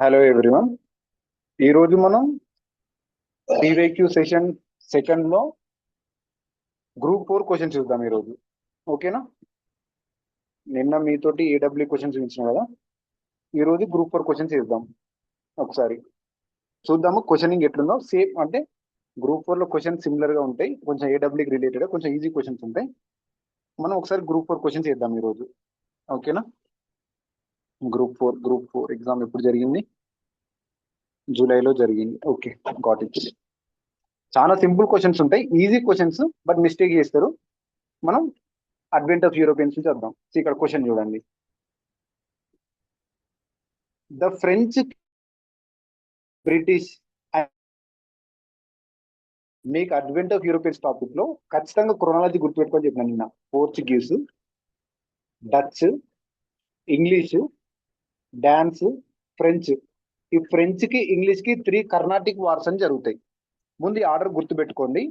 Hello everyone. ఈరోజు మనం PYQ session సెకండ్లో గ్రూప్ 4 క్వశ్చన్స్ చూద్దాం ఈరోజు. ఓకేనా? నిన్న మీతోటి ఏడబ్ల్యూ క్వశ్చన్స్ ఇచ్చిన కదా, ఈరోజు గ్రూప్ 4 క్వశ్చన్స్ ఇద్దాం. ఒకసారి చూద్దాము క్వశ్చనింగ్ ఎట్లుందో. సేమ్ అంటే గ్రూప్ 4లో క్వశ్చన్స్ సిమిలర్గా ఉంటాయి, కొంచెం ఏడబ్ల్యూకి రిలేటెడ్ కొంచెం ఈజీ క్వశ్చన్స్ ఉంటాయి. మనం ఒకసారి గ్రూప్ 4 క్వశ్చన్స్ ఇద్దాం ఈరోజు. ఓకేనా? గ్రూప్ 4 ఎగ్జామ్ ఎప్పుడు జరిగింది? జూలైలో జరిగింది. Okay, got it. చాలా సింపుల్ క్వశ్చన్స్ ఉంటాయి, ఈజీ క్వశ్చన్స్, బట్ మిస్టేక్ చేస్తారు. మనం అడ్వెంట్ ఆఫ్ యూరోపియన్స్ నుంచి వద్దాం. ఇక్కడ క్వశ్చన్ చూడండి. The French British. మీకు అడ్వెంట్ ఆఫ్ యూరోపియన్స్ టాపిక్ లో ఖచ్చితంగా క్రొనాలజీ గుర్తుపెట్టుకొని చెప్పిన నిన్న. Portuguese, Dutch, English, dance, French. ఈ ఫ్రెంచ్ కి ఇంగ్లీష్ కి 3 కర్ణాటిక్ వార్స్ అని జరుగుతాయి. ముందు ఈ ఆర్డర్ గుర్తుపెట్టుకోండి.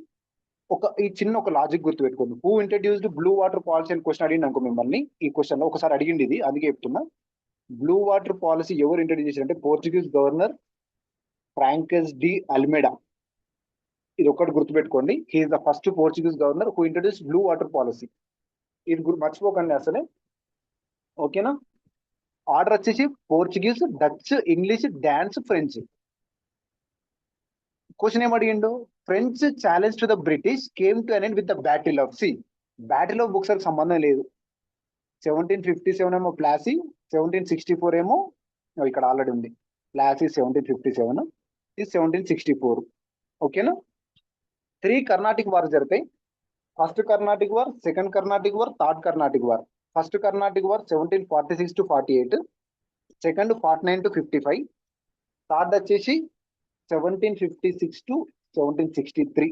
ఈ చిన్న ఒక లాజిక్ గుర్తుపెట్టుకోండి. Who introduced blue water policy అని క్వశ్చన్ అడిగింది అనుకో మిమ్మల్ని. ఈ క్వశ్చన్ లో ఒకసారి అడిగింది ఇది, అందుకే చెప్తున్నా. బ్లూ వాటర్ పాలసీ ఎవరు ఇంట్రడ్యూస్ చేశారంటే Portuguese governor Francis de Almeida. ఇది ఒక్కటి గుర్తుపెట్టుకోండి. He is the first Portuguese governor who introduce blue water policy. ఇది మర్చిపోకండి అసలే. ఓకేనా? ఆర్డర్ వచ్చేసి Portuguese, Dutch, English, Danes, French. Question ఏం అడిగిండు? French challenge to the British came to an end with the battle of battle of books సంబంధం లేదు. 1757 ఏమో ప్లాసీ, 1764 ఏమో ఇక్కడ ఆల్రెడీ ఉంది. ప్లాసీ 1757, ఇది 1764. ఓకేనా? 3 కర్ణాటిక్ వార్ జరుగుతాయి. First Carnatic war, second Carnatic war, third Carnatic war. First Carnatic war 1746 to 48, second 49 to 55, third వచ్చేసి 1756 to 1763.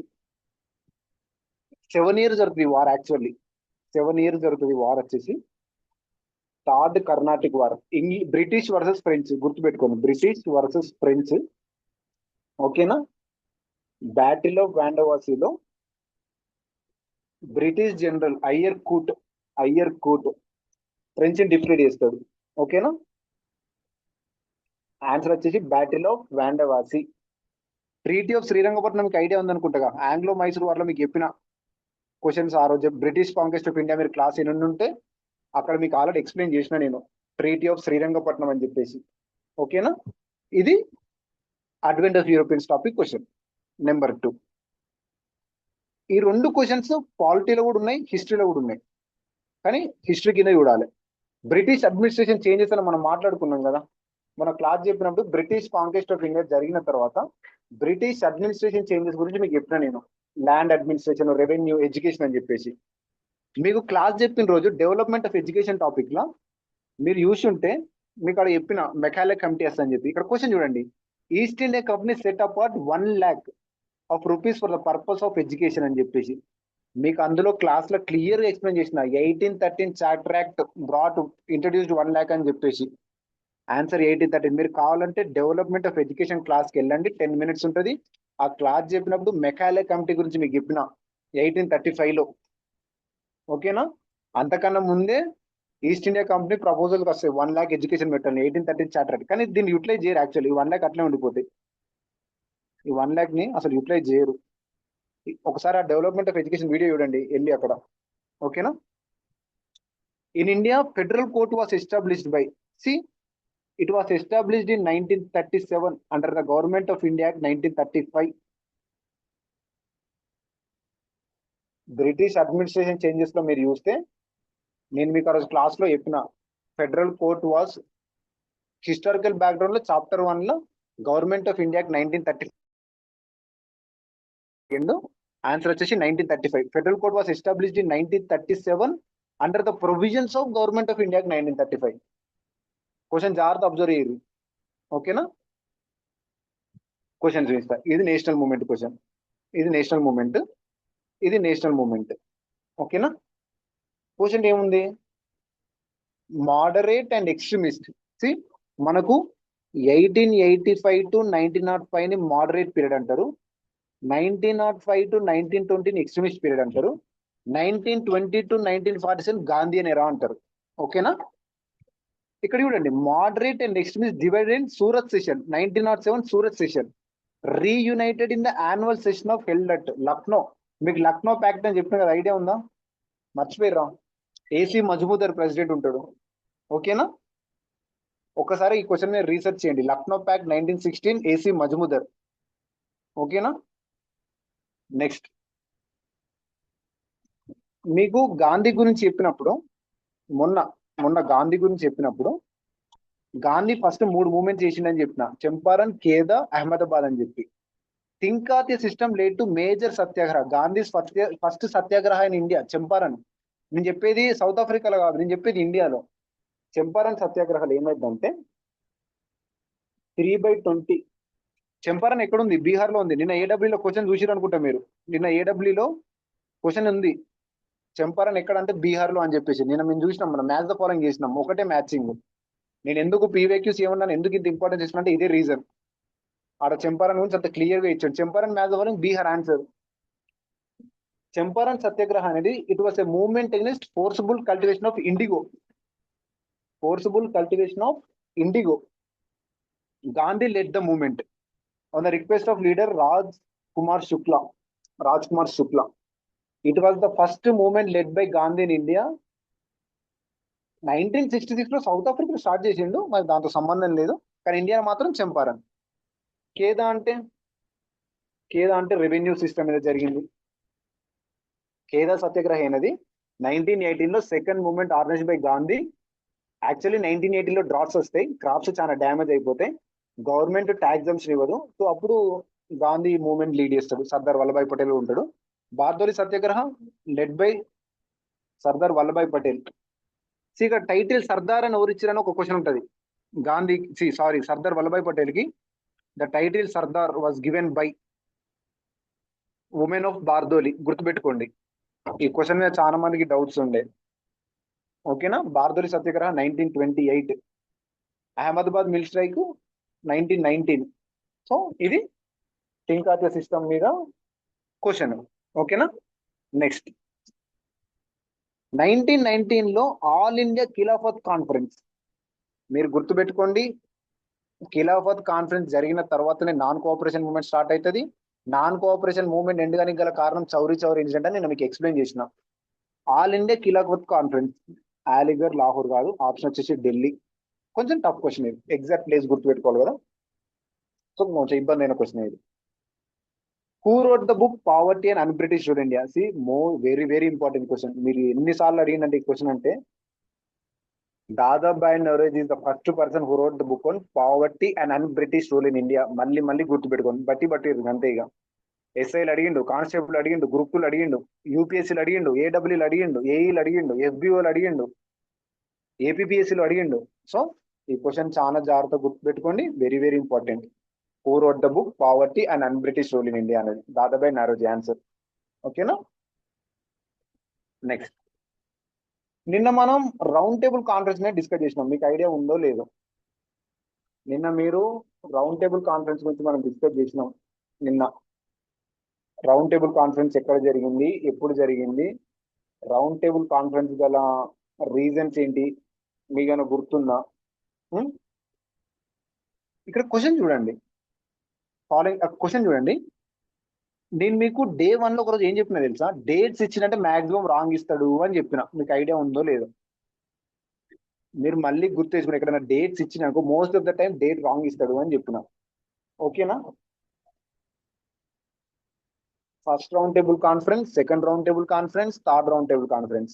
7 years జరుగుతుంది వార్. యాక్చువల్లీ 7 years జరుగుతుంది వార్ వచ్చేసి. Third Carnatic war British versus French. గుర్తుపెట్టుకోండి, బ్రిటిష్ వర్సెస్ ఫ్రెంచ్. ఓకేనా? బ్యాటిల్ ఆఫ్ వాండవాసీలో British general Eyre Coote French defeat చేస్తాడు. ఓకేనా? Answer వచ్చేసి battle of Vandavasi. Treaty of Srirangapatnam మీకు ఐడియా ఉందనుకుంటా. ఆంగ్లో మైసూర్ వార్లో మీకు చెప్పిన క్వశ్చన్స్ ఆ రోజు బ్రిటిష్ కాంక్వెస్ట్ ఆఫ్ ఇండియా మీరు క్లాస్ ఎన్ని ఉంటే అక్కడ మీకు ఆల్రెడీ ఎక్స్ప్లెయిన్ చేసిన నేను, ట్రీటీ ఆఫ్ శ్రీరంగపట్నం అని చెప్పేసి. ఓకేనా? ఇది advent of Europeans topic question number 2. ఈ 2 క్వశ్చన్స్ పాలిటీలో కూడా ఉన్నాయి, హిస్టరీలో కూడా ఉన్నాయి, కానీ హిస్టరీ కింద చూడాలి. బ్రిటిష్ అడ్మినిస్ట్రేషన్ చేంజెస్ అని మనం మాట్లాడుకున్నాం కదా మన క్లాస్ చెప్పినప్పుడు. బ్రిటిష్ కాంక్వెస్ట్ ఆఫ్ ఇండియా జరిగిన తర్వాత బ్రిటిష్ అడ్మినిస్ట్రేషన్ చేంజెస్ గురించి మీకు చెప్పిన నేను. ల్యాండ్ అడ్మినిస్ట్రేషన్, రెవెన్యూ, ఎడ్యుకేషన్ అని చెప్పేసి. మీకు క్లాస్ చెప్పిన రోజు డెవలప్మెంట్ ఆఫ్ ఎడ్యుకేషన్ టాపిక్ లో మీరు చూసి ఉంటే మీకు అక్కడ చెప్పిన మెకాలే కమిటీస్ అని చెప్పి. ఇక్కడ క్వశ్చన్ చూడండి. East India company set apart 1 lakh of rupees for the purpose of education అని చెప్పేసి మీకు అందులో క్లాస్ లో క్లియర్ గా ఎక్స్ప్లెయిన్ చేసిన. 1813 charter act brought introduced 1 lakh అని చెప్పేసి. ఆన్సర్ 1813. మీరు కావాలంటే డెవలప్మెంట్ ఆఫ్ ఎడ్యుకేషన్ క్లాస్కి వెళ్ళండి, 10 minutes ఉంటుంది. ఆ క్లాస్ చెప్పినప్పుడు మెకాలే కమిటీ గురించి మీకు చెప్పిన 1835లో. ఓకేనా? అంతకన్నా ముందే ఈస్ట్ ఇండియా కంపెనీ ప్రపోజల్కి వస్తాయి 1 lakh ఎడ్యుకేషన్ పెట్టండి, 1813 చార్టర్. కానీ దీన్ని యూటిలైజ్ చేయరు. యాక్చువల్లీ 1 lakh అట్లే ఉండిపోతాయి. ఈ 1 lakh ని అసలు యూటిలైజ్ చేయరు. ఒకసారి ఆ డెవలప్మెంట్ ఆఫ్ ఎడ్యుకేషన్ వీడియో చూడండి వెళ్ళి అక్కడ. ఓకేనా? In India federal court was established by it was established in 1937 under the Government of India Act 1935. British administration changes లో మీరు చూస్తే నేను మీకు ఆ రోజు క్లాస్ లో చెప్పిన federal court was historical background లో చాప్టర్ 1 లో గవర్నమెంట్ ఆఫ్ ఇండియా 1935. ఆన్సర్ వచ్చేసి 1935. Federal court was established in 1937 under the provisions of government of India 1935. Question జాగ్రత్త అబ్జర్వ్ చేయరు. ఓకేనా? క్వశ్చన్ చూపిస్తా. ఇది నేషనల్ మూమెంట్ క్వశ్చన్, ఇది నేషనల్ మూమెంట్, ఇది నేషనల్ మూమెంట్. ఓకేనా? క్వశ్చన్ ఏముంది? Moderate and extremist. మనకు 1885 to 1905 ని మోడరేట్ పీరియడ్ అంటారు, 1905 to 1920 ఎక్స్ట్రీమిస్ట్ పీరియడ్ అంటారు, 1920 to 1947 గాంధీ అని ఎరా అంటారు. ఓకేనా? ఇక్కడ చూడండి, moderate and extremist divided in Surat session 1907 Surat session, రీయునైటెడ్ in the annual session of held at Lucknow. మీకు లక్నో ప్యాక్ట్ అని చెప్పిన కదా, ఐడియా ఉందా? మర్చిపోయారా? ఏసీ మజ్మూదర్ ప్రెసిడెంట్ ఉంటాడు. ఓకేనా? ఒకసారి ఈ క్వశ్చన్ మీద రీసెర్చ్ చేయండి. Lucknow pact 1916, A C Majumdar. ఓకేనా? నెక్స్ట్, మీకు గాంధీ గురించి చెప్పినప్పుడు, మొన్న మొన్న గాంధీ గురించి చెప్పినప్పుడు, గాంధీ ఫస్ట్ 3 మూవ్మెంట్స్ చేసిండని చెప్పిన, చంపారన్, ఖేదా, అహ్మదాబాద్ అని చెప్పి. Think of the system laid to major Satyagraha. Gandhi first Satyagraha in India Champaran. నేను చెప్పేది సౌత్ ఆఫ్రికాలో కాదు, నేను చెప్పేది ఇండియాలో. చంపారన్ సత్యాగ్రహాలు ఏమైందంటే 3/20. చంపారన్ ఎక్కడుంది? బీహార్ లో ఉంది. నిన్న ఏడబ్ల్యూలో క్వశ్చన్ చూసిరు అనుకుంటా మీరు. నిన్న ఏడబ్ల్యూలో క్వశ్చన్ ఉంది, చంపారన్ ఎక్కడ అంటే బీహార్ లో అని చెప్పేసి. నిన్న మేము చూసినాం, మనం మ్యాచ్ ద ఫాలోయింగ్ చేసినాం, ఒకటే మ్యాచింగ్. నేను ఎందుకు పీవైక్యూస్ ఏమన్నాను, ఎందుకు ఇంత ఇంపార్టెన్స్ ఇస్తున్నా అంటే ఇదే రీజన్. ఆడ చంపారన్ గురించి అంత క్లియర్ గా ఇచ్చాడు. Champaran match the following, Bihar answer. Champaran Satyagraha అనేది it was a movement against forcible cultivation of indigo. Forcible cultivation of indigo. Gandhi led the movement on the request of leader Rajkumar Shukla. Rajkumar Shukla. It was the first movement led by Gandhi in India. 1966 లో south Africa start చేసిండు, మరి దాంతో సంబంధం లేదు. కానీ India మాత్రం చంపారన్. కేదా అంటే, కేదా అంటే రెవెన్యూ సిస్టమ్ మీద జరిగింది. కేదా సత్యాగ్రహ అనేది 1918 లో second movement organise by Gandhi. Actually 1980 లో డ్రాట్స్ వస్తాయి, క్రాప్స్ చాలా డ్యామేజ్ అయిపోతాయి, గవర్నమెంట్ ట్యాక్స్ జంప్షన్ ఇవ్వదు. సో అప్పుడు గాంధీ మూవ్మెంట్ లీడ్ చేస్తాడు, సర్దార్ వల్లభాయ్ పటేల్ ఉంటాడు. బార్దోలి సత్యాగ్రహ లెడ్ బై సర్దార్ వల్లభాయ్ పటేల్. ఇక్కడ టైటిల్ సర్దార్ అని ఎవరు ఇచ్చారని ఒక క్వశ్చన్ ఉంటుంది. గాంధీ సర్దార్ వల్లభాయ్ పటేల్ కి the title Sardar was given by women of Bardoli. గుర్తుపెట్టుకోండి, ఈ క్వశ్చన్ మీద చాలా మందికి డౌట్స్ ఉండే. ఓకేనా? Bardoli Satyagraha 1928, Ahmedabad mill strike 1919. So ఇది థింక్ ఆఫ్ ద సిస్టమ్ మీద క్వశ్చన్. ఓకేనా? నెక్స్ట్, 1919 లో ఆల్ ఇండియా ఖిలాఫత్ కాన్ఫరెన్స్. మీరు గుర్తుపెట్టుకోండి, ఖిలాఫత్ కాన్ఫరెన్స్ జరిగిన తర్వాతనే నాన్ కోఆపరేషన్ మూవ్మెంట్ స్టార్ట్ అవుతుంది. నాన్ కోఆపరేషన్ మూవ్మెంట్ ఎండ్ కానీ గల కారణం చౌరీ చౌరీ ఇన్సిడెంట్ అని నేను మీకు ఎక్స్ప్లెయిన్ చేసిన. All India Khilafat conference, Aligarh, Lahore కాదు, ఆప్షన్ వచ్చేసి ఢిల్లీ. కొంచెం టఫ్ క్వశ్చన్ ఇది, ఎగ్జాక్ట్ ప్లేస్ గుర్తుపెట్టుకోవాలి కదా, సో కొంచెం ఇబ్బంది అయిన క్వశ్చన్ ఇది. Who wrote the book poverty and un British rule India? C very very important question. మీరు ఎన్నిసార్లు అడిగిందంటే ఈ క్వశ్చన్ అంటే, Dadabhai Naoroji is the first person who wrote the book on poverty and un British rule in India. మళ్ళీ మళ్ళీ గుర్తుపెట్టుకోండి, బట్టి అంతే. ఇక ఎస్ఐలు అడిగిండు, కానిస్టేబుల్ అడిగిండు, గ్రూప్ 2 అడిగిండు, యూపీఎస్సీలు అడిగిండు, ఏడబ్ల్యూలు అడిగిండు, ఏఈలు అడిగిండు, ఎఫ్బిఓలు అడిగిండు, ఏపీపీఎస్సీలు అడిగిండు. సో ఈ క్వశ్చన్ చాలా జాగ్రత్తగా గుర్తుపెట్టుకోండి, very very important. Who wrote the book poverty and un British rule in India అనేది దాదాబాయ్ నవరోజీ ఆన్సర్. ఓకేనా? నెక్స్ట్, నిన్న మనం రౌండ్ టేబుల్ కాన్ఫరెన్స్ మీద డిస్కస్ చేసినాం, మీకు ఐడియా ఉందో లేదో. నిన్న మీరు రౌండ్ టేబుల్ కాన్ఫరెన్స్ గురించి మనం డిస్కస్ చేసినాం. నిన్న రౌండ్ టేబుల్ కాన్ఫరెన్స్ ఎక్కడ జరిగింది, ఎప్పుడు జరిగింది, రౌండ్ టేబుల్ కాన్ఫరెన్స్ గల రీజన్స్ ఏంటి, మీకు గుర్తుందా? ఇక్కడ క్వశ్చన్ చూడండి, ఫాలోయింగ్ క్వశ్చన్ చూడండి. నేను మీకు డే 1 లో ఒకరోజు ఏం చెప్పినా తెలుసా? డేట్స్ ఇచ్చినట్టే మాక్సిమం రాంగ్ ఇస్తాడు అని చెప్పిన, మీకు ఐడియా ఉందో లేదో. మీరు మళ్ళీ గుర్తు తెచ్చుకుని, ఎక్కడైనా డేట్స్ ఇచ్చినాకో most of the time date wrong ఇస్తాడు అని చెప్పిన. ఓకేనా? First round table conference, second round table conference, third round table conference.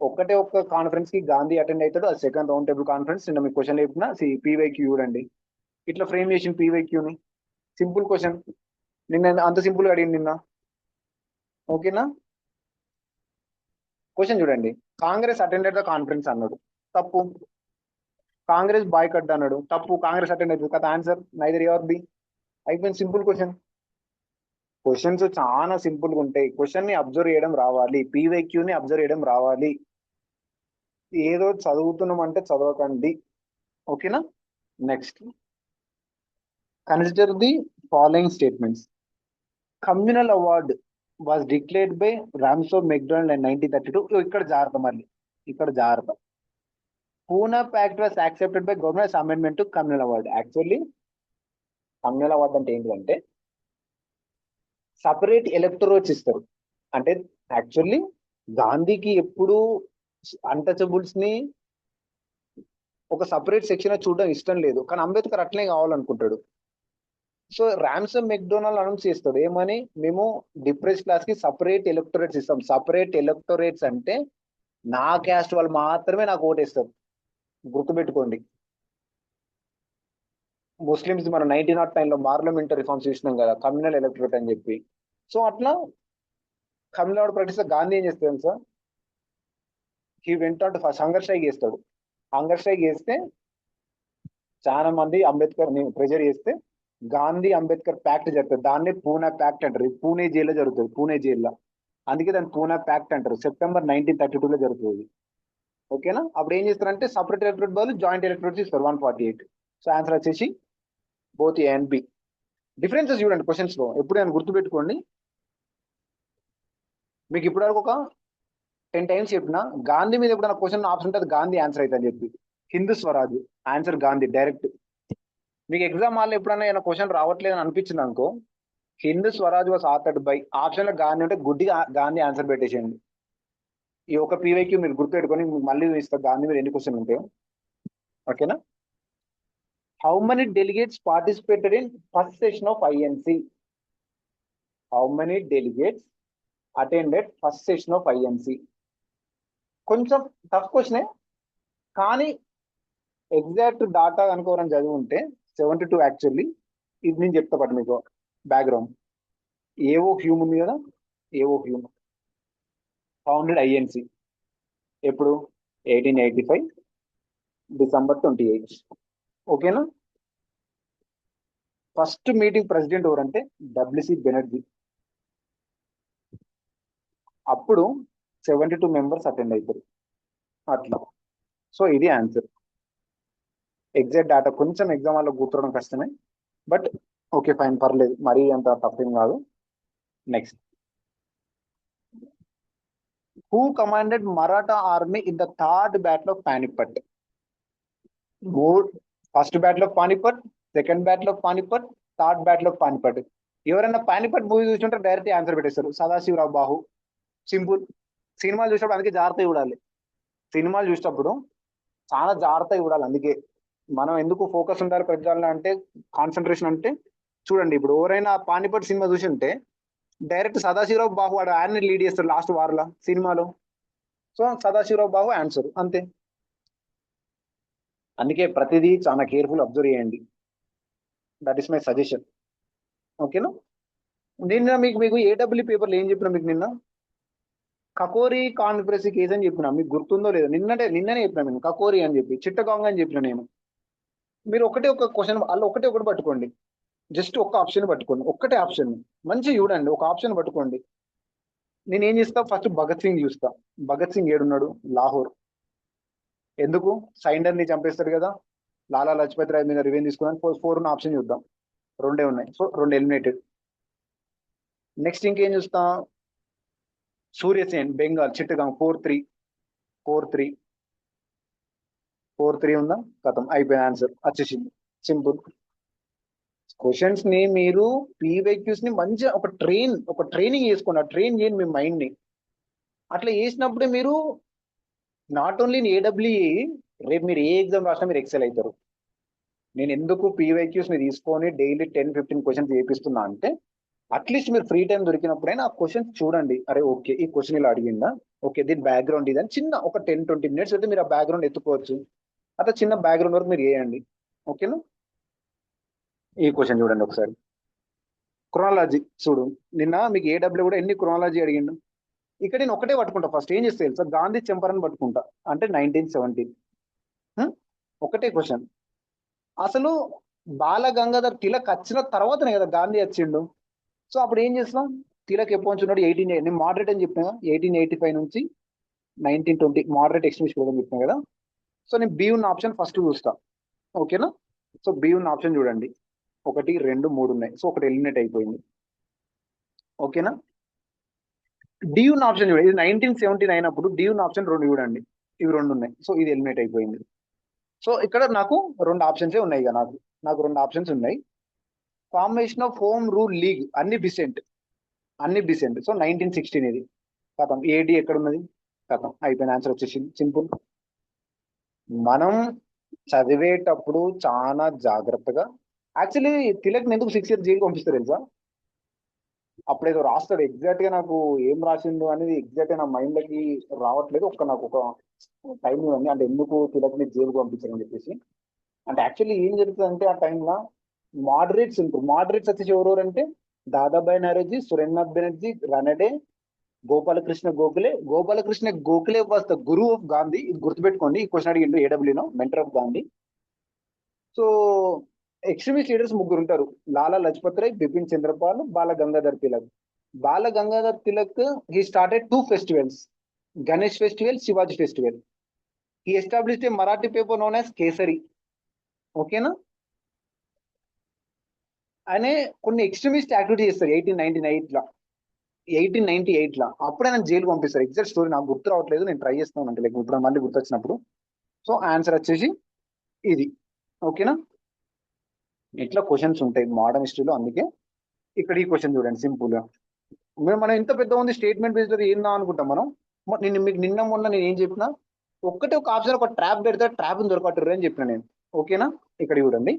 ఒక్కటే ఒక్క కాన్ఫరెన్స్ కి గాంధీ అటెండ్ అవుతాడు, అది సెకండ్ రౌండ్ టేబుల్ కాన్ఫరెన్స్. నిన్న మీకు క్వశ్చన్ చెప్పిన, పీవైక్యూ చూడండి, ఇట్లా ఫ్రేమ్ చేసిన పీవైక్యూని. సింపుల్ క్వశ్చన్, నిన్న అంత సింపుల్ గా అడిగింది నిన్న. ఓకేనా? క్వశ్చన్ చూడండి, కాంగ్రెస్ అటెండెడ్ ద కాన్ఫరెన్స్ అన్నాడు, తప్పు. కాంగ్రెస్ బాయ్కట్ అన్నాడు, తప్పు. కాంగ్రెస్ అటెండ్ అవుతుంది కదా, answer neither A or B. అయిపోయింది, సింపుల్ క్వశ్చన్. క్వశ్చన్స్ చాలా సింపుల్ గా ఉంటాయి. క్వశ్చన్ ని అబ్జర్వ్ చేయడం రావాలి, పీవైక్యూని అబ్జర్వ్ చేయడం రావాలి. ఏదో చదువుతున్నాం అంటే చదవకండి. ఓకేనా? Next, consider the following statements. Communal award was declared by Ramsay MacDonald in 1932. ఇక్కడ జాగ్రత్త, మళ్ళీ ఇక్కడ జాగ్రత్త. Poona pact was accepted by government amendment to communal award. Actually communal award అంటే ఏంటంటే సపరేట్ ఎలక్టోరేట్స్ ఇస్తారు. అంటే యాక్చువల్లీ గాంధీకి ఎప్పుడు అన్టచబుల్స్ ని ఒక సపరేట్ సెక్షన్ చూడడం ఇష్టం లేదు, కానీ అంబేద్కర్ అట్లనే కావాలనుకుంటాడు. సో ర్యామ్సమ్ మెక్డొనాల్డ్ అనౌన్స్ చేస్తాడు ఏమని, మేము డిప్రెస్ క్లాస్ కి సపరేట్ ఎలక్టోరేట్స్ ఇస్తాం. సపరేట్ ఎలక్టోరేట్స్ అంటే నా క్యాస్ట్ వాళ్ళు మాత్రమే నాకు ఓటేస్తారు. గుర్తుపెట్టుకోండి, ముస్లిమ్స్ మనం 1909 లో పార్లమెంటరీ రిఫార్మ్స్ చూసినాం కదా, కమ్యూనల్ ఎలక్టోరేట్ అని చెప్పి. సో అట్లా కమ్యూనల్ ప్రాక్టీస్ గాంధీ ఏం చేస్తాడు sir, he went first hunger strike చేస్తాడు. హంగర్ స్ట్రైక్ చేస్తే చాలా మంది అంబేద్కర్ ని ప్రెజర్ చేస్తే గాంధీ అంబేద్కర్ ప్యాక్ట్ జరుగుతుంది. దాన్నే పూనా ప్యాక్ట్ అంటారు. పూణే జైల్లో జరుగుతుంది, పూణే జైల్లో. అందుకే దాన్ని పూనా ప్యాక్ట్ అంటారు. సెప్టెంబర్ 1932 జరుగుతుంది. ఓకేనా? అప్పుడు ఏం చేస్తారంటే సపరేట్ ఎలక్టరేట్ బదులు జాయింట్ ఎలక్టరేట్ ఇస్తారు 148. సో ఆన్సర్ వచ్చేసి both A and B. Differences చూడండి క్వశ్చన్స్ లో, ఎప్పుడైనా గుర్తుపెట్టుకోండి. మీకు ఇప్పటివరకు ఒక 10 టైమ్స్ చెప్పిన గాంధీ మీద ఎప్పుడైనా క్వశ్చన్ ఆప్షన్ ఉంటుంది గాంధీ ఆన్సర్ అయితే అని చెప్పి. Hindu Swaraj answer Gandhi direct. మీకు ఎగ్జామ్ హాల్లో ఎప్పుడైనా ఏమైనా క్వశ్చన్ రావట్లేదు అని అనిపించింది అనుకో, Hindu Swaraj was authored by, option లో గాంధీ ఉంటే గుడ్డిగా గాంధీ ఆన్సర్ పెట్టేసేయండి. ఈ ఒక పీవైక్యూ మీరు గుర్తుపెట్టుకొని మళ్ళీ ఇస్తా గాంధీ మీద ఎన్ని క్వశ్చన్ ఉంటాయో. ఓకేనా? How many delegates participated in first session of INC? How many delegates attended first session of INC? కొంచెం టఫ్ క్వశ్చనే, కానీ ఎగ్జాక్ట్ డాటా అనుకోవడం చదివి ఉంటే 72 యాక్చువల్లీ. ఇది నేను చెప్తా పాటు మీకు బ్యాక్గ్రౌండ్. ఏవో హ్యూమ్ ఉంది కదా, ఏవో హ్యూమ్ ఫౌండెడ్ ఐఎన్సి ఎప్పుడు 1885 డిసెంబర్ 28. ఓకేనా? ఫస్ట్ మీటింగ్ ప్రెసిడెంట్ ఎవరంటే డబ్ల్యూసి బెనర్జీ. అప్పుడు 72 మెంబర్స్ అటెండ్ అవుతారు అట్లా. సో ఇది ఆన్సర్. ఎగ్జాక్ట్ డేటా కొంచెం ఎగ్జామ్ వల్ల గుర్తుడం కష్టమే, బట్ ఓకే ఫైన్, పర్లేదు, మరీ అంత తప్పేం కాదు. Next, who commanded Maratha army in the third battle of Panipat? First battle of Panipat, second battle of Panipat, third battle of Panipat. ఎవరైనా పానిపట్ మూవీ చూస్తుంటే డైరెక్ట్ ఆన్సర్ పెట్టేస్తారు, సదాశివరావు బాహు. సింపుల్. సినిమాలు చూసినప్పుడు అందుకే జాగ్రత్తగా చూడాలి. సినిమాలు చూసినప్పుడు చాలా జాగ్రత్తగా చూడాలి. అందుకే మనం ఎందుకు ఫోకస్ ఉంటారు పెద్దవాళ్ళ అంటే, కాన్సన్ట్రేషన్ అంటే. చూడండి, ఇప్పుడు ఎవరైనా పానిపట్ సినిమా చూసి ఉంటే డైరెక్ట్ సదాశివరావు బాహు వాడు ఆయన్ని లీడ్ చేస్తారు లాస్ట్ వార్లో సినిమాలో. సో సదాశివరావు బాహు ఆన్సర్, అంతే. అందుకే ప్రతిదీ చాలా కేర్ఫుల్ అబ్జర్వ్ చేయండి. That is my suggestion. ఓకేనా? నిన్న మీకు ఏడబ్ల్యూ పేపర్లు ఏం చెప్పినా మీకు, నిన్న కకోరి కాన్స్పిరసీ కేసు అని చెప్పిన, మీకు గుర్తుందో లేదో? నిన్ననే చెప్పిన నేను కకోరి అని చెప్పి, చిట్టగాంగ్ అని చెప్పిన నేను. మీరు ఒక క్వశ్చన్ అలా ఒకటి పట్టుకోండి, జస్ట్ ఒక్క ఆప్షన్ పట్టుకోండి, ఒక్కటే ఆప్షన్ మంచిగా చూడండి, ఒక ఆప్షన్ పట్టుకోండి. నేను ఏం చేస్తా, ఫస్ట్ భగత్ సింగ్ చూస్తా. భగత్ సింగ్ ఏడున్నాడు? లాహోర్. ఎందుకు? సైండర్ ని చంపేస్తాడు కదా, లాలా లజపత్ రాయ్ మీద రివెంజ్ తీసుకున్నాను. 4 ఉన్న ఆప్షన్ చూద్దాం, రెండే ఉన్నాయి, సో 2 ఎలిమినేటెడ్. నెక్స్ట్ ఇంకేం చూస్తా, సూర్యసేన్ బెంగాల్ చిట్టగాంగ్ 4-3. 4-3. 4-3 ఉందా? కథం, అయిపోయిన ఆన్సర్ వచ్చేసింది. సింపుల్. క్వశ్చన్స్ ని మీరు పీవైక్యూస్ ని మంచిగా ఒక ట్రైనింగ్ చేసుకోండి, ఆ ట్రైన్ చేయండి మీ మైండ్ ని. అట్లా చేసినప్పుడే మీరు నాట్ ఓన్లీ ఏడబ్ల్యూఈ, రేపు మీరు ఏ ఎగ్జామ్ రాసినా మీరు ఎక్సెల్ అవుతారు. నేను ఎందుకు పీవైక్యూస్ ని తీసుకొని డైలీ 10-15 క్వశ్చన్స్ చేపిస్తున్నా అంటే, అట్లీస్ట్ మీరు ఫ్రీ టైం దొరికినప్పుడైనా ఆ క్వశ్చన్స్ చూడండి. అరే ఓకే, ఈ క్వశ్చన్ ఇలా అడిగిందా, ఓకే దీని బ్యాక్గ్రౌండ్ ఇదని చిన్న ఒక 10-20 మినిట్స్ అయితే మీరు ఆ బ్యాక్గ్రౌండ్ ఎత్తుకోవచ్చు. అట్లా చిన్న బ్యాక్గ్రౌండ్ వరకు మీరు చేయండి. ఓకేనా? ఈ క్వశ్చన్ చూడండి ఒకసారి. క్రోనాలజీ చూడు, నిన్న మీకు ఏడబ్ల్యూ కూడా ఎన్ని క్రోనాలజీ అడిగిండు. ఇక్కడ నేను ఒకటే పట్టుకుంటా, ఫస్ట్ ఏం చేస్తే తెలుసా, గాంధీ చంపారని పట్టుకుంటా, అంటే 1917. ఒకటే క్వశ్చన్. అసలు బాల గంగాధర్ తిలక్ వచ్చిన తర్వాతనే కదా గాంధీ వచ్చిండు. సో అప్పుడు ఏం చేస్తాం, తిలక్ ఎప్పుడు నుంచి ఉన్నాడు? నేను మోడరేట్ అని చెప్పిన 1885 నుంచి 1920 మోడరేట్ ఎక్స్ట్రీమిస్ట్ అని చెప్పిన కదా. సో నేను బి ఉన్న ఆప్షన్ ఫస్ట్ చూస్తా. ఓకేనా? సో బి ఉన్న ఆప్షన్ చూడండి, 1, 2, 3 ఉన్నాయి. సో ఒకటి ఎలిమినేట్ అయిపోయింది. ఓకేనా? డి ఉన్న ఆప్షన్ చూడండి, ఇది 1979 అప్పుడు డి ఉన్న ఆప్షన్ 2 చూడండి, ఇవి 2 ఉన్నాయి. సో ఇది ఎలిమినేట్ అయిపోయింది. సో ఇక్కడ నాకు రెండు ఆప్షన్సే ఉన్నాయి ఇక నాకు రెండు ఆప్షన్స్ ఉన్నాయి. Formation of home rule league అన్ని డిసెంట్. సో 1916 ఇది. కథం ఏడి ఎక్కడ ఉన్నది? కథం అయిపోయిన ఆన్సర్ వచ్చేసింది. సింపుల్. మనం చదివేటప్పుడు చాలా జాగ్రత్తగా, యాక్చువల్లీ తిలక్ ఎందుకు 6 ఇయర్స్ జైలు పంపిస్తారు తెలుసా? అప్పుడేదో రాస్తాడు, ఎగ్జాక్ట్ గా నాకు ఏం రాసిండు అనేది ఎగ్జాక్ట్ గా నా మైండ్ లోకి రావట్లేదు. నాకు ఒక టైం ఉంది అంటే ఎందుకు తిలక్ ని జైలుకు పంపించారని చెప్పేసి. అంటే యాక్చువల్లీ ఏం జరుగుతుంది అంటే ఆ టైంలో మోడరేట్స్ ఉంటారు. మోడరేట్స్ వచ్చేసి ఎవరెవరు అంటే Dadabhai Naoroji, Surendranath Banerjee, Ranade, Gopal Krishna Gokhale was the guru of Gandhi. ఇది గుర్తుపెట్టుకోండి, ఈ క్వశ్చన్ అడిగిండు ఏడబ్ల్యూలో, mentor of Gandhi. So extremist leaders ముగ్గురు ఉంటారు: Lala Lajpat Rai, Bipin Chandrapal, Bal Gangadhar Tilak. Bal Gangadhar Tilak he started 2 festivals, Ganesh festival, Shivaji festival. He established a Marathi paper known as Kesari. ఓకేనా? ఆయన కొన్ని ఎక్స్ట్రీమిస్ట్ యాక్టివిటీ చేస్తారు 1898 లో. అప్పుడే నేను జైలు పంపిస్తారు. ఎగ్జాక్ట్ స్టోరీ నాకు గుర్తు రావట్లేదు, నేను ట్రై చేస్తాను అంటే లైక్ ఇప్పుడు మళ్ళీ గుర్తొచ్చినప్పుడు. సో ఆన్సర్ వచ్చేసి ఇది. ఓకేనా? ఇట్లా క్వశ్చన్స్ ఉంటాయి మోడర్న్ హిస్టరీలో. అందుకే ఇక్కడ ఈ క్వశ్చన్ చూడండి సింపుల్ గా. మనం ఇంత పెద్ద ఉంది స్టేట్మెంట్ బేస్డ్ ఏందా అనుకుంటాం మనం. మీకు నిన్న మొన్న నేను ఏం చెప్పినా, ఒక్కటే ఒక ఆప్షన్, ఒక ట్రాప్ పెడితే ట్రాప్ దొరకట్టు అని చెప్పిన నేను. ఓకేనా? ఇక్కడ చూడండి.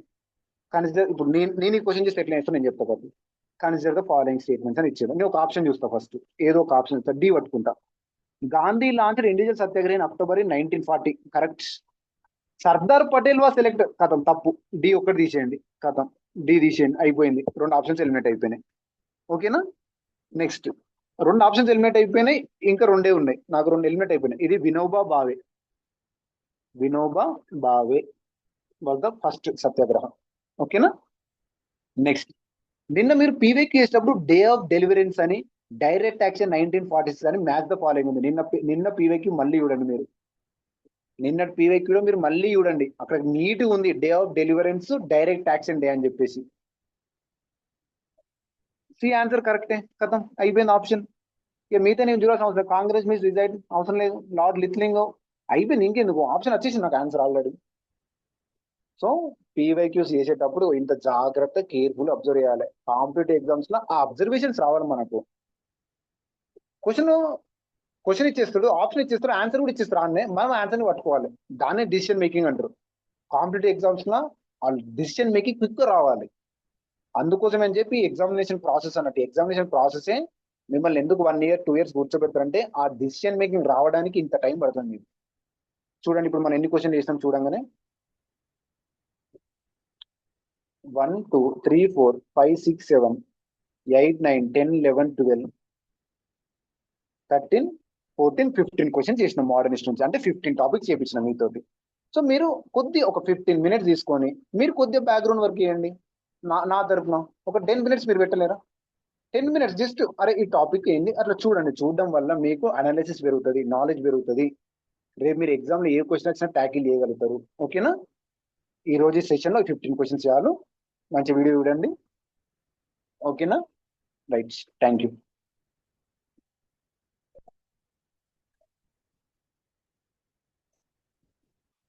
కన్సిడర్, ఇప్పుడు నేను ఈ క్వశ్చన్ చేస్తే ఎట్లా చేస్తాను నేను చెప్తా కాబట్టి. కన్సిడర్ ద ఫాలోయింగ్ స్టేట్మెంట్స్ అని ఇచ్చాడు. నేను ఒక ఆప్షన్ చూస్తా ఫస్ట్, ఏదో ఒక ఆప్షన్ ఇస్తా, డి పట్టుకుంటా. Gandhi launched individual Satyagraha in October 1940. Correct. Sardar Patel వా సెలెక్ట్. కథం తప్పు. డి ఒక్కటి తీసేయండి. కథం డి తీసేయండి, అయిపోయింది. 2 ఆప్షన్స్ ఎలిమినేట్ అయిపోయినాయి. ఓకేనా? నెక్స్ట్ 2 ఆప్షన్స్ ఎలిమినేట్ అయిపోయినాయి, ఇంకా 2 ఉన్నాయి. నాకు 2 ఎలిమినేట్ అయిపోయినాయి. ఇది Vinoba Bhave was the first సత్యాగ్రహం. ఓకేనా? నెక్స్ట్, నిన్న మీరు పీవైకి చేసినప్పుడు డే ఆఫ్ డెలివరెన్స్ అని, డైరెక్ట్ యాక్షన్ 1946 అని మ్యాచ్ ద ఫాలోయింగ్ ఉంది. నిన్న పీవైకి మళ్ళీ చూడండి మీరు. నిన్నటి పీవైక్యూలో మీరు మళ్ళీ చూడండి, అక్కడ నీట్ ఉంది day of deliverance, direct action day అని చెప్పేసి. సి ఆన్సర్ కరెక్టే. కథం అయిపోయింది ఆప్షన్. ఇక మిగతా నేను చూడాల్సిన అవసరం, కాంగ్రెస్ మీన్స్ రిజైడ్ అవసరం లేదు, లార్డ్ లిత్లింగ్ అయిపోయింది. ఇంకెందుకు, ఆప్షన్ వచ్చేసింది నాకు ఆన్సర్ ఆల్రెడీ. సో పీవైక్యూస్ చేసేటప్పుడు ఇంత జాగ్రత్త, కేర్ఫుల్ అబ్జర్వ్ చేయాలి. కాంపిటేటివ్ ఎగ్జామ్స్ లో ఆ అబ్జర్వేషన్స్ రావాలి మనకు. క్వశ్చన్ ఇచ్చేస్తాడు, ఆప్షన్ ఇచ్చేస్తాడు, ఆన్సర్ కూడా ఇచ్చేస్తారు. మనం ఆన్సర్ ని పట్టుకోవాలి. దాన్నే డిసిషన్ మేకింగ్ అంటారు. కాంపిటేటివ్ ఎగ్జామ్స్ లో డిసిషన్ మేకింగ్ క్విక్ రావాలి. అందుకోసం అని చెప్పి ఎగ్జామినేషన్ ప్రాసెస్ అన్నట్టు. ఎగ్జామినేషన్ ప్రాసెసే మిమ్మల్ని ఎందుకు 1 year 2 years కూర్చోబెడతారంటే ఆ డిసిషన్ మేకింగ్ రావడానికి ఇంత టైం పడుతుంది. చూడండి ఇప్పుడు మనం ఎన్ని క్వశ్చన్ చేసినాం చూడంగానే. 1 2 3 4 5 6 7 8 9 10 11 12 13 14 15 క్వశ్చన్స్ చేసినాం మోడర్న్ హిస్టరీ నుంచి. అంటే 15 టాపిక్స్ చేయించిన మీతోటి. సో మీరు ఒక 15 minutes తీసుకొని మీరు కొద్దిగా బ్యాక్గ్రౌండ్ వర్క్ చేయండి. నా తరఫున ఒక 10 minutes మీరు పెట్టలేరా? 10 minutes జస్ట్ అరే ఈ టాపిక్ ఏంది అట్లా చూడండి. చూడడం వల్ల మీకు అనాలిసిస్ పెరుగుతుంది, నాలెడ్జ్ పెరుగుతుంది. రేపు మీరు ఎగ్జామ్ లో ఏ క్వశ్చన్ వచ్చినా ట్యాకిల్ చేయగలుగుతారు. ఓకేనా? ఈ రోజు సెషన్ లో 15 క్వశ్చన్స్ చేయాలి. మంచి వీడియో చూడండి. ఓకేనా? రైట్. Thank you.